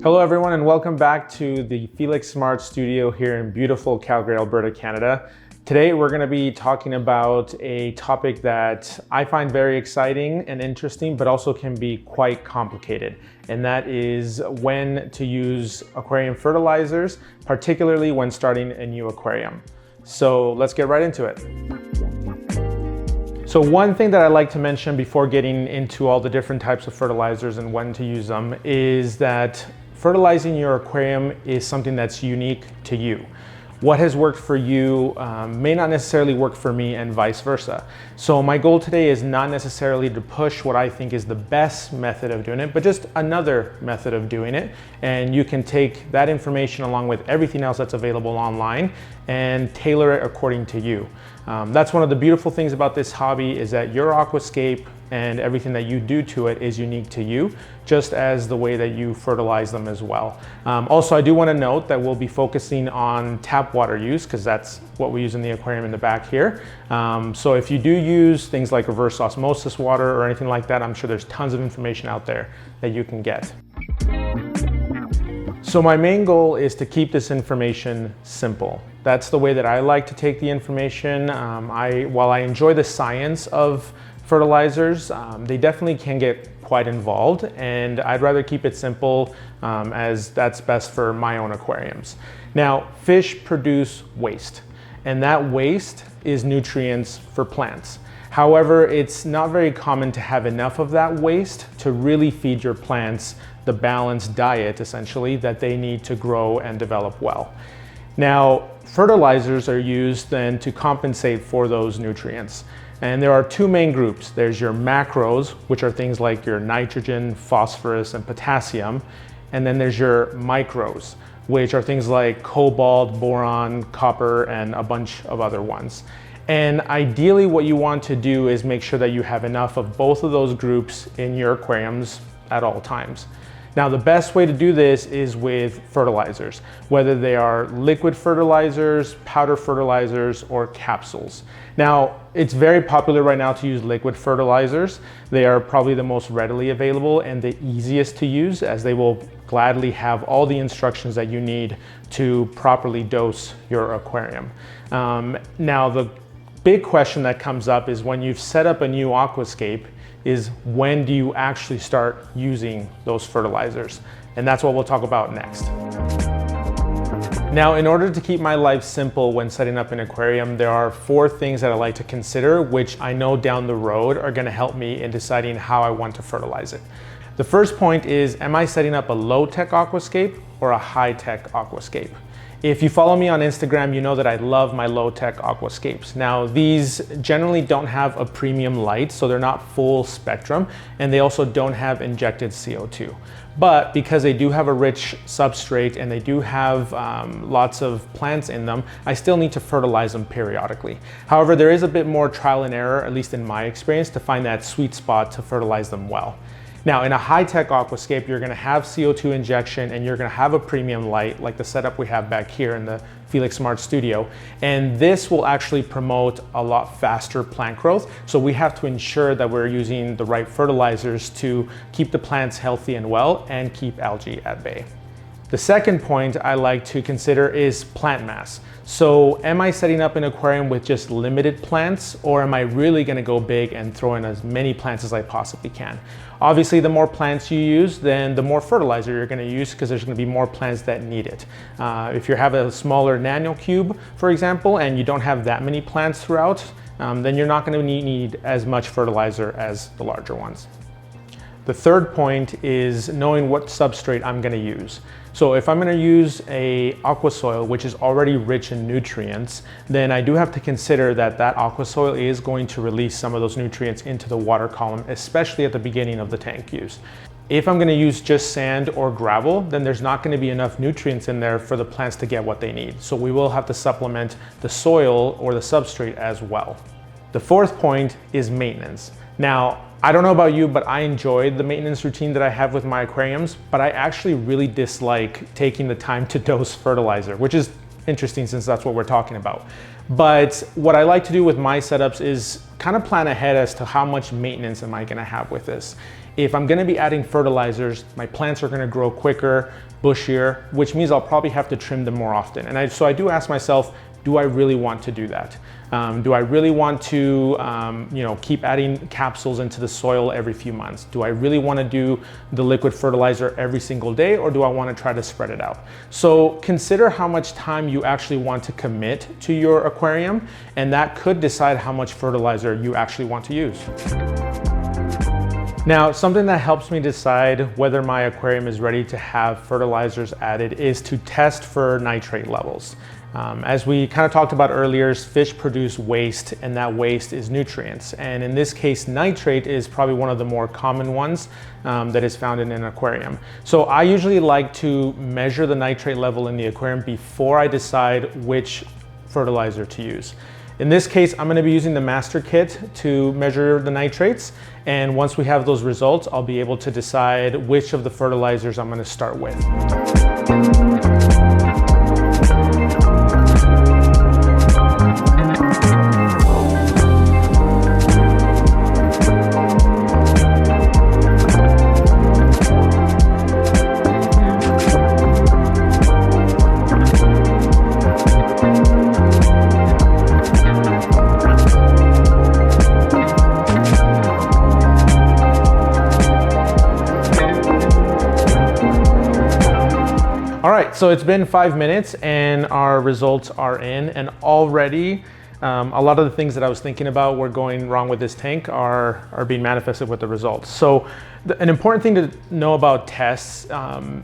Hello everyone and welcome back to the Felix Smart Studio here in beautiful Calgary, Alberta, Canada. Today we're going to be talking about a topic that I find very exciting and interesting, but also can be quite complicated. And that is when to use aquarium fertilizers, particularly when starting a new aquarium. So let's get right into it. So one thing that I like to mention before getting into all the different types of fertilizers and when to use them is that fertilizing your aquarium is something that's unique to you. What has worked for you may not necessarily work for me and vice versa. So my goal today is not necessarily to push what I think is the best method of doing it, but just another method of doing it. And you can take that information along with everything else that's available online and tailor it according to you. That's one of the beautiful things about this hobby is that your aquascape and everything that you do to it is unique to you, just as the way that you fertilize them as well. Also, I do want to note that we'll be focusing on tap water use because that's what we use in the aquarium in the back here. So if you do use things like reverse osmosis water or anything like that, I'm sure there's tons of information out there that you can get. So my main goal is to keep this information simple. That's the way that I like to take the information. While I enjoy the science of fertilizers, they definitely can get quite involved, and I'd rather keep it simple as that's best for my own aquariums. Now, fish produce waste, and that waste is nutrients for plants. However, it's not very common to have enough of that waste to really feed your plants the balanced diet, essentially, that they need to grow and develop well. Now, fertilizers are used then to compensate for those nutrients. And there are two main groups. There's your macros, which are things like your nitrogen, phosphorus, and potassium. And then there's your micros, which are things like cobalt, boron, copper, and a bunch of other ones. And ideally what you want to do is make sure that you have enough of both of those groups in your aquariums at all times. Now, the best way to do this is with fertilizers, whether they are liquid fertilizers, powder fertilizers, or capsules. Now, it's very popular right now to use liquid fertilizers. They are probably the most readily available and the easiest to use, as they will gladly have all the instructions that you need to properly dose your aquarium. Now, the big question that comes up is when you've set up a new aquascape, is when do you actually start using those fertilizers? And that's what we'll talk about next. Now, in order to keep my life simple when setting up an aquarium, there are 4 things that I like to consider, which I know down the road are going to help me in deciding how I want to fertilize it. The first point is, am I setting up a low-tech aquascape or a high-tech aquascape? If you follow me on Instagram, you know that I love my low-tech aquascapes. Now, these generally don't have a premium light, so they're not full spectrum, and they also don't have injected CO2. But because they do have a rich substrate and they do have lots of plants in them, I still need to fertilize them periodically. However, there is a bit more trial and error, at least in my experience, to find that sweet spot to fertilize them well. Now, in a high-tech aquascape, you're gonna have CO2 injection and you're gonna have a premium light like the setup we have back here in the Felix Smart Studio. And this will actually promote a lot faster plant growth. So we have to ensure that we're using the right fertilizers to keep the plants healthy and well and keep algae at bay. The second point I like to consider is plant mass. So am I setting up an aquarium with just limited plants, or am I really gonna go big and throw in as many plants as I possibly can? Obviously, the more plants you use, then the more fertilizer you're gonna use because there's gonna be more plants that need it. If you have a smaller nanocube, for example, and you don't have that many plants throughout, then you're not gonna need as much fertilizer as the larger ones. The third point is knowing what substrate I'm gonna use. So if I'm gonna use a aqua soil, which is already rich in nutrients, then I do have to consider that that aqua soil is going to release some of those nutrients into the water column, especially at the beginning of the tank use. If I'm gonna use just sand or gravel, then there's not gonna be enough nutrients in there for the plants to get what they need. So we will have to supplement the soil or the substrate as well. The fourth point is maintenance. Now, I don't know about you, but I enjoy the maintenance routine that I have with my aquariums, but I actually really dislike taking the time to dose fertilizer, which is interesting since that's what we're talking about. But what I like to do with my setups is kind of plan ahead as to how much maintenance am I gonna have with this. If I'm gonna be adding fertilizers, my plants are gonna grow quicker, bushier, which means I'll probably have to trim them more often. And so I do ask myself, do I really want to do that? Do I really want to keep adding capsules into the soil every few months? Do I really want to do the liquid fertilizer every single day, or do I want to try to spread it out? So consider how much time you actually want to commit to your aquarium, and that could decide how much fertilizer you actually want to use. Now, something that helps me decide whether my aquarium is ready to have fertilizers added is to test for nitrate levels. As we kind of talked about earlier, fish produce waste, and that waste is nutrients. And in this case, nitrate is probably one of the more common ones that is found in an aquarium. So I usually like to measure the nitrate level in the aquarium before I decide which fertilizer to use. In this case, I'm going to be using the master kit to measure the nitrates. And once we have those results, I'll be able to decide which of the fertilizers I'm going to start with. All right, so it's been 5 minutes and our results are in, and already a lot of the things that I was thinking about were going wrong with this tank are being manifested with the results. So an important thing to know about tests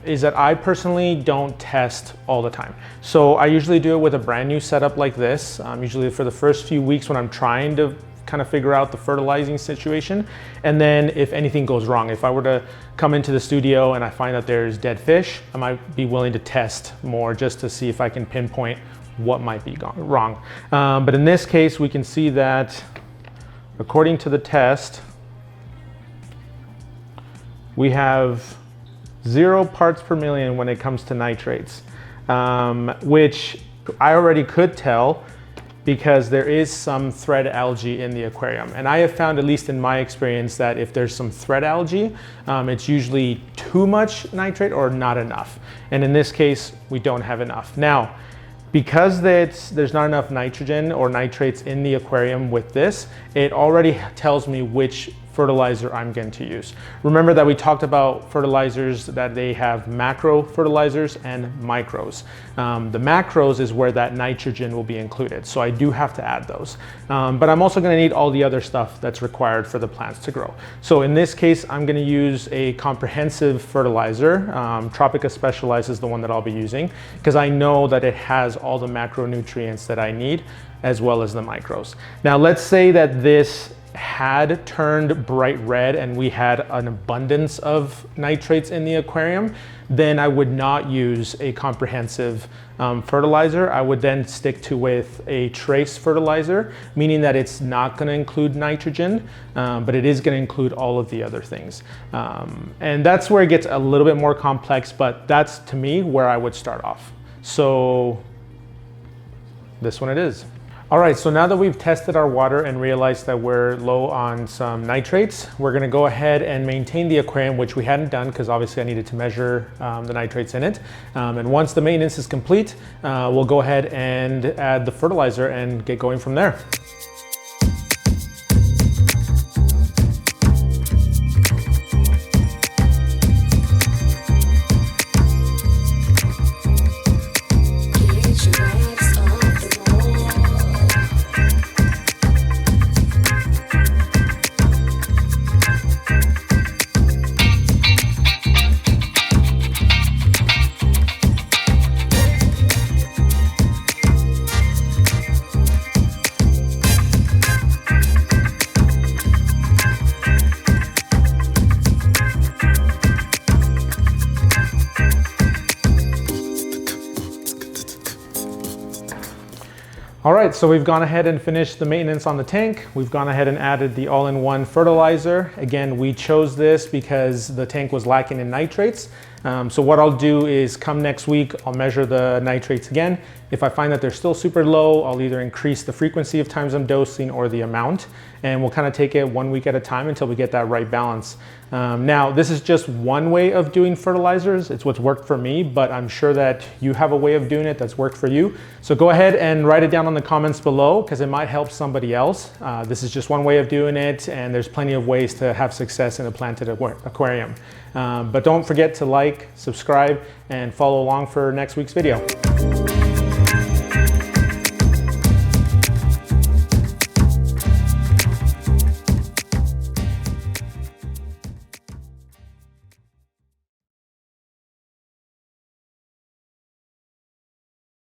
is that I personally don't test all the time. So I usually do it with a brand new setup like this, usually for the first few weeks when I'm trying to kind of figure out the fertilizing situation. And then if anything goes wrong, if I were to come into the studio and I find that there's dead fish, I might be willing to test more just to see if I can pinpoint what might be wrong. But in this case, we can see that according to the test, we have 0 parts per million when it comes to nitrates, which I already could tell because there is some thread algae in the aquarium. And I have found, at least in my experience, that if there's some thread algae, it's usually too much nitrate or not enough. And in this case, we don't have enough. Now, because there's not enough nitrogen or nitrates in the aquarium with this, it already tells me which fertilizer I'm going to use. Remember that we talked about fertilizers, that they have macro fertilizers and micros. The macros is where that nitrogen will be included, so I do have to add those. But I'm also going to need all the other stuff that's required for the plants to grow. So in this case, I'm going to use a comprehensive fertilizer. Tropica Specialized is the one that I'll be using because I know that it has all the macronutrients that I need as well as the micros. Now let's say that this had turned bright red and we had an abundance of nitrates in the aquarium, then I would not use a comprehensive fertilizer. I would then stick with a trace fertilizer, meaning that it's not going to include nitrogen, but it is going to include all of the other things. And that's where it gets a little bit more complex, but that's, to me, where I would start off. So this one it is. All right, so now that we've tested our water and realized that we're low on some nitrates, we're gonna go ahead and maintain the aquarium, which we hadn't done because obviously I needed to measure the nitrates in it. And once the maintenance is complete, we'll go ahead and add the fertilizer and get going from there. All right, so we've gone ahead and finished the maintenance on the tank. We've gone ahead and added the all-in-one fertilizer. Again, we chose this because the tank was lacking in nitrates. So what I'll do is come next week, I'll measure the nitrates again. If I find that they're still super low, I'll either increase the frequency of times I'm dosing or the amount, and we'll kind of take it 1 week at a time until we get that right balance. Now, this is just one way of doing fertilizers. It's what's worked for me, but I'm sure that you have a way of doing it that's worked for you. So go ahead and write it down in the comments below because it might help somebody else. This is just one way of doing it, and there's plenty of ways to have success in a planted aquarium. But don't forget to like, subscribe, and follow along for next week's video.